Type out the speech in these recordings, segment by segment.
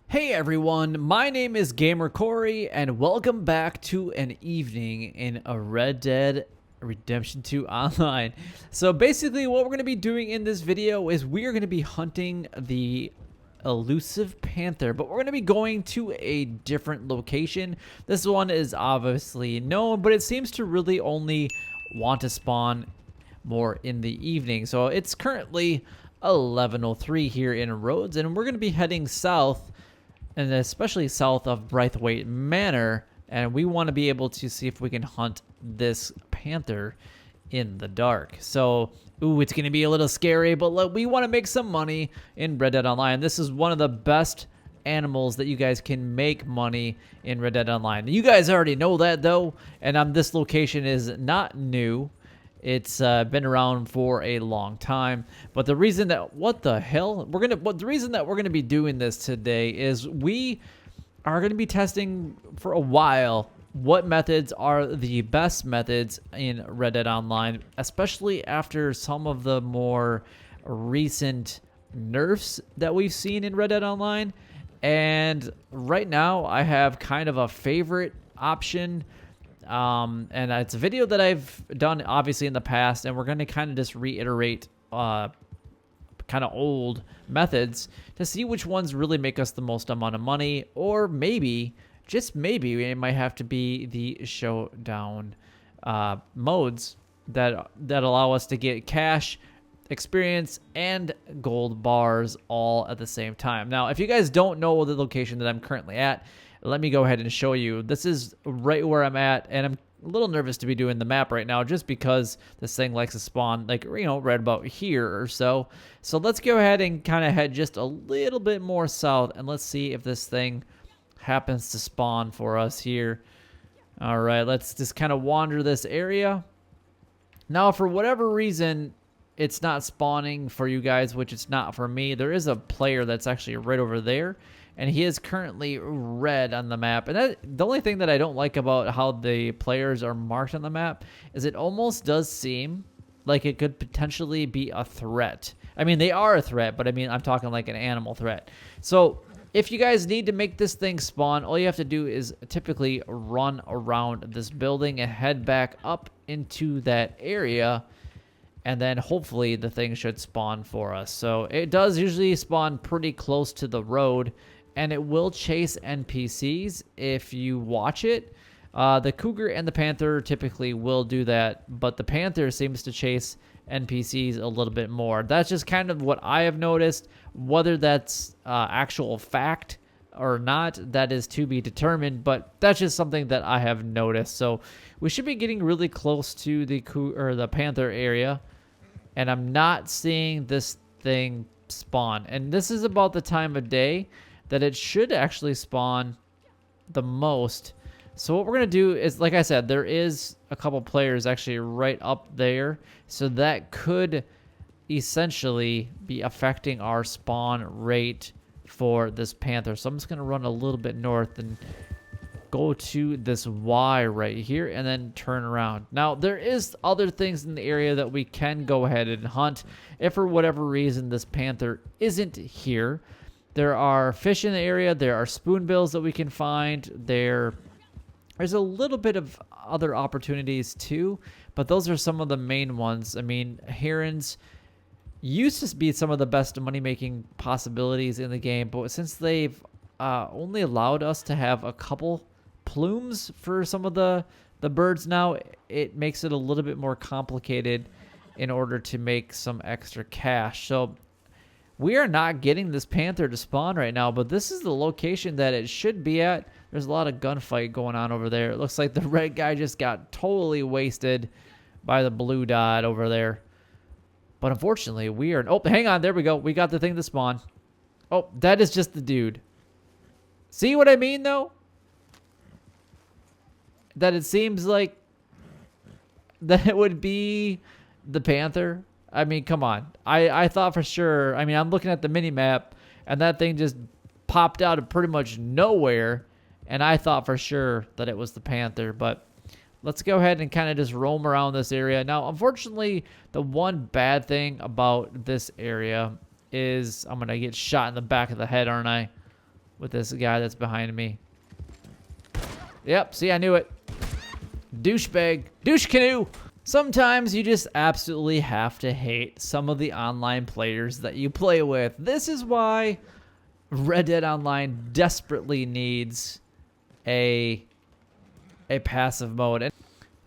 Hey everyone, my name is Gamer Corey, and welcome back to an evening in a Red Dead Redemption 2 Online. So basically what we're going to be doing in this video is we are going to be hunting the elusive panther, but we're going to be going to a different location. This one is obviously known, but it seems to really only want to spawn more in the evening. So it's currently 11:03 here in Rhodes, and we're going to be heading south, and especially south of Braithwaite Manor, and we want to be able to see if we can hunt this panther in the dark. So, ooh, it's going to be a little scary, but we want to make some money in Red Dead Online. This is one of the best animals that you guys can make money in Red Dead Online. You guys already know that, though, and this location is not new. It's been around for a long time, but the reason that the reason that we're gonna be doing this today is we are gonna be testing for a while what methods are the best methods in Red Dead Online, especially after some of the more recent nerfs that we've seen in Red Dead Online. And right now, I have kind of a favorite option. And it's a video that I've done obviously in the past, and we're going to kind of just reiterate kind of old methods to see which ones really make us the most amount of money, or maybe, just maybe, it might have to be the showdown modes that allow us to get cash, experience, and gold bars all at the same time. Now, if you guys don't know the location that I'm currently at, let me go ahead and show you. This is right where I'm at, and I'm a little nervous to be doing the map right now just because this thing likes to spawn, like, you know, right about here or so. So let's go ahead and kind of head just a little bit more south, and let's see if this thing happens to spawn for us here. All right, let's just kind of wander this area. Now, for whatever reason, it's not spawning for you guys, which it's not for me. There is a player that's actually right over there, and he is currently red on the map. And the only thing that I don't like about how the players are marked on the map is it almost does seem like it could potentially be a threat. I mean, they are a threat, but I mean, I'm talking like an animal threat. So if you guys need to make this thing spawn, all you have to do is typically run around this building and head back up into that area, and then hopefully the thing should spawn for us. So it does usually spawn pretty close to the road, and it will chase NPCs if you watch it. The cougar and the panther typically will do that, but the panther seems to chase NPCs a little bit more. That's just kind of what I have noticed. Whether that's actual fact or not, that is to be determined, but that's just something that I have noticed. So we should be getting really close to the panther area, and I'm not seeing this thing spawn. And this is about the time of day that it should actually spawn the most. So what we're going to do is, like I said, there is a couple players actually right up there. So that could essentially be affecting our spawn rate for this panther. So I'm just going to run a little bit north and go to this Y right here and then turn around. Now, there is other things in the area that we can go ahead and hunt if for whatever reason this panther isn't here. There are fish in the area. There are spoonbills that we can find. There's a little bit of other opportunities too, but those are some of the main ones. I mean, herons used to be some of the best money-making possibilities in the game, but since they've only allowed us to have a couple plumes for some of the birds now, it makes it a little bit more complicated in order to make some extra cash. So we are not getting this panther to spawn right now, but this is the location that it should be at. There's a lot of gunfight going on over there. It looks like the red guy just got totally wasted by the blue dot over there. But unfortunately, we are... Oh, hang on. There we go. We got the thing to spawn. Oh, that is just the dude. See what I mean, though? That it seems like that it would be the panther. I mean, come on. I thought for sure. I mean, I'm looking at the mini-map, and that thing just popped out of pretty much nowhere, and I thought for sure that it was the panther. But let's go ahead and kind of just roam around this area. Now, unfortunately, the one bad thing about this area is I'm gonna get shot in the back of the head, aren't I? With this guy that's behind me. Yep, see, I knew it. Douchebag. Douche canoe. Sometimes you just absolutely have to hate some of the online players that you play with. This is why Red Dead Online desperately needs a passive mode.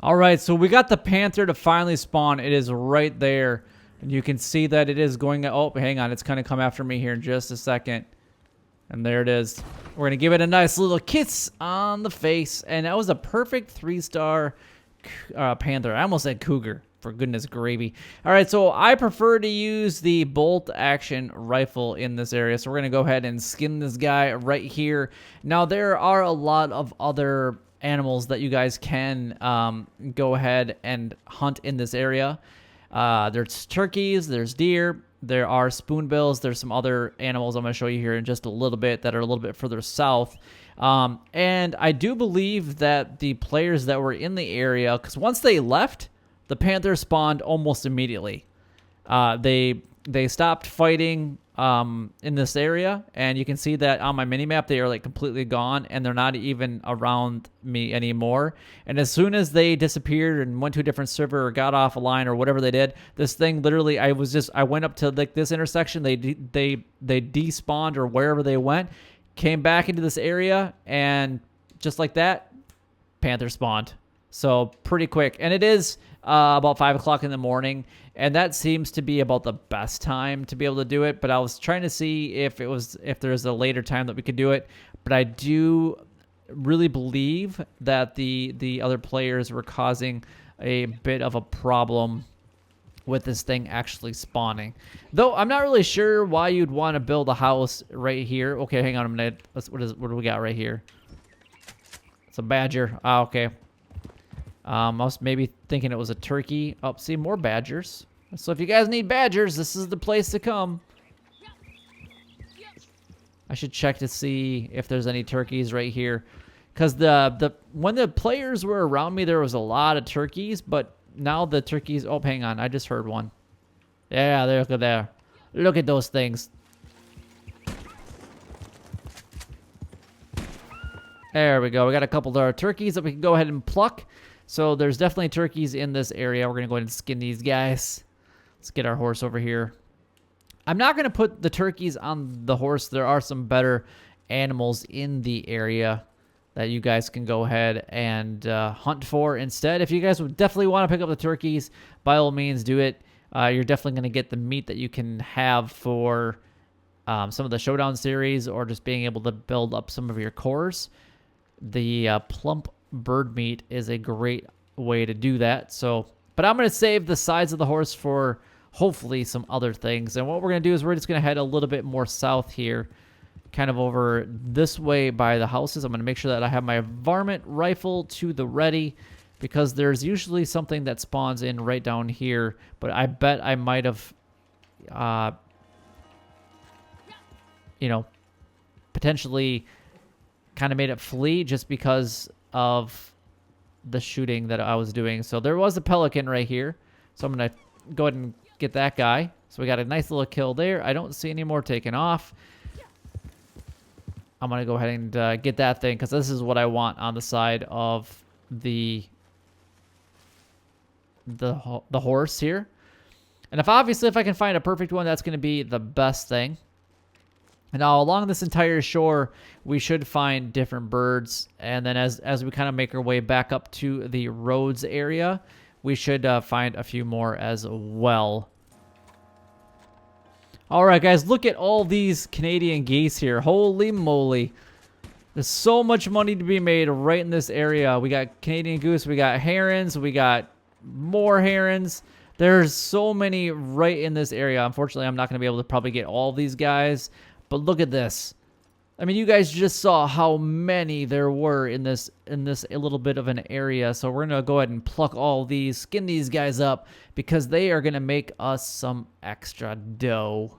All right, so we got the Panther to finally spawn. It is right there. And you can see that it is going... Oh, hang on. It's going to come after me here in just a second. And there it is. We're going to give it a nice little kiss on the face. And that was a perfect 3-star Panther. I almost said cougar. For goodness gravy. All right, so I prefer to use the bolt action rifle in this area. So we're going to go ahead and skin this guy right here. Now, there are a lot of other animals that you guys can go ahead and hunt in this area. There's turkeys, there's deer, there are spoonbills, there's some other animals I'm going to show you here in just a little bit that are a little bit further south. And I do believe that the players that were in the area, because once they left, the Panther spawned almost immediately. They stopped fighting in this area, and you can see that on my minimap they are like completely gone, and they're not even around me anymore. And as soon as they disappeared and went to a different server or got off a line or whatever they did, this thing literally, I went up to like this intersection, they despawned or wherever they went, came back into this area, and just like that, Panther spawned. So pretty quick, and it is about 5 o'clock in the morning, and that seems to be about the best time to be able to do it. But I was trying to see if there's a later time that we could do it. But I do really believe that the other players were causing a bit of a problem with this thing actually spawning. Though I'm not really sure why you'd want to build a house right here. Okay, hang on a minute. What do we got right here? It's a badger. Ah, okay. I was maybe thinking it was a turkey. Oh, see, more badgers. So if you guys need badgers, this is the place to come. I should check to see if there's any turkeys right here. Because when the players were around me, there was a lot of turkeys. But now the turkeys... Oh, hang on. I just heard one. Yeah, look at there. Look at those things. There we go. We got a couple of turkeys that we can go ahead and pluck. So there's definitely turkeys in this area. We're going to go ahead and skin these guys. Let's get our horse over here. I'm not going to put the turkeys on the horse. There are some better animals in the area that you guys can go ahead and hunt for instead. If you guys would definitely want to pick up the turkeys, by all means do it. You're definitely going to get the meat that you can have for some of the Showdown series or just being able to build up some of your cores. The plump bird meat is a great way to do that. So, but I'm going to save the size of the horse for hopefully some other things. And what we're going to do is we're just going to head a little bit more south here, kind of over this way by the houses. I'm going to make sure that I have my varmint rifle to the ready because there's usually something that spawns in right down here. But I bet I might have, potentially kind of made it flee just because of the shooting that I was doing. So there was a pelican right here. So I'm going to go ahead and get that guy. So we got a nice little kill there. I don't see any more taken off. I'm going to go ahead and get that thing because this is what I want on the side of the horse here. And if I can find a perfect one, that's going to be the best thing. And now along this entire shore, we should find different birds. And then as we kind of make our way back up to the roads area, we should find a few more as well. All right, guys, look at all these Canadian geese here. Holy moly. There's so much money to be made right in this area. We got Canadian goose, we got herons, we got more herons. There's so many right in this area. Unfortunately, I'm not going to be able to probably get all these guys. But look at this. I mean, you guys just saw how many there were in this a little bit of an area. So we're going to go ahead and pluck all these, skin these guys up, because they are going to make us some extra dough.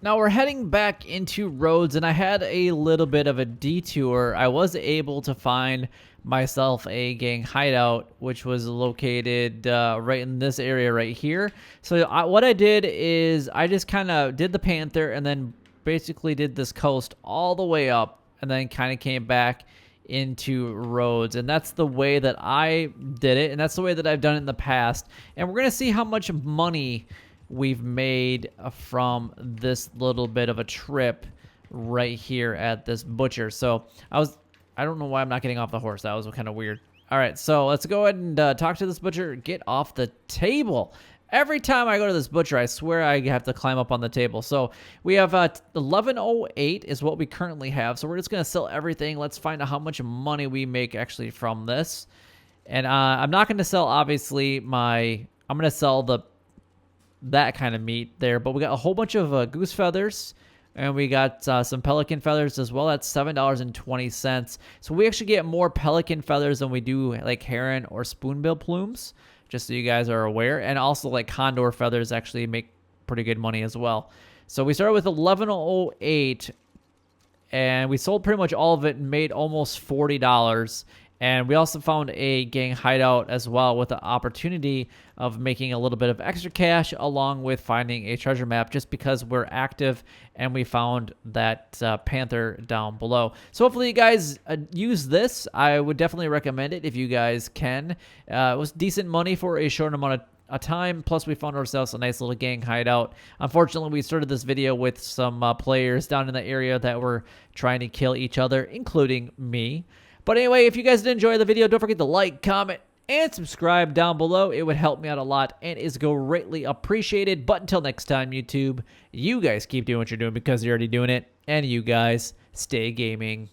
Now we're heading back into roads, and I had a little bit of a detour. I was able to find myself a gang hideout, which was located right in this area right here. So what I did is I just kind of did the Panther and then basically did this coast all the way up and then kind of came back into roads, and that's the way that I did it, and that's the way that I've done it in the past. And we're gonna see how much money we've made from this little bit of a trip right here at this butcher. So I don't know why I'm not getting off the horse. That was kind of weird. All right, so let's go ahead and talk to this butcher. Get off the table. Every time I go to this butcher, I swear I have to climb up on the table. So we have 1108 is what we currently have. So we're just going to sell everything. Let's find out how much money we make actually from this. And I'm not going to sell, obviously, I'm going to sell that kind of meat there. But we got a whole bunch of goose feathers. And we got some pelican feathers as well. That's $7.20. So we actually get more pelican feathers than we do like heron or spoonbill plumes, just so you guys are aware. And also like condor feathers actually make pretty good money as well. So we started with 1108 and we sold pretty much all of it and made almost $40. And we also found a gang hideout as well with the opportunity of making a little bit of extra cash along with finding a treasure map just because we're active and we found that panther down below. So hopefully you guys use this. I would definitely recommend it if you guys can. It was decent money for a short amount of time. Plus we found ourselves a nice little gang hideout. Unfortunately, we started this video with some players down in the area that were trying to kill each other, including me. But anyway, if you guys did enjoy the video, don't forget to like, comment, and subscribe down below. It would help me out a lot and is greatly appreciated. But until next time, YouTube, you guys keep doing what you're doing because you're already doing it. And you guys stay gaming.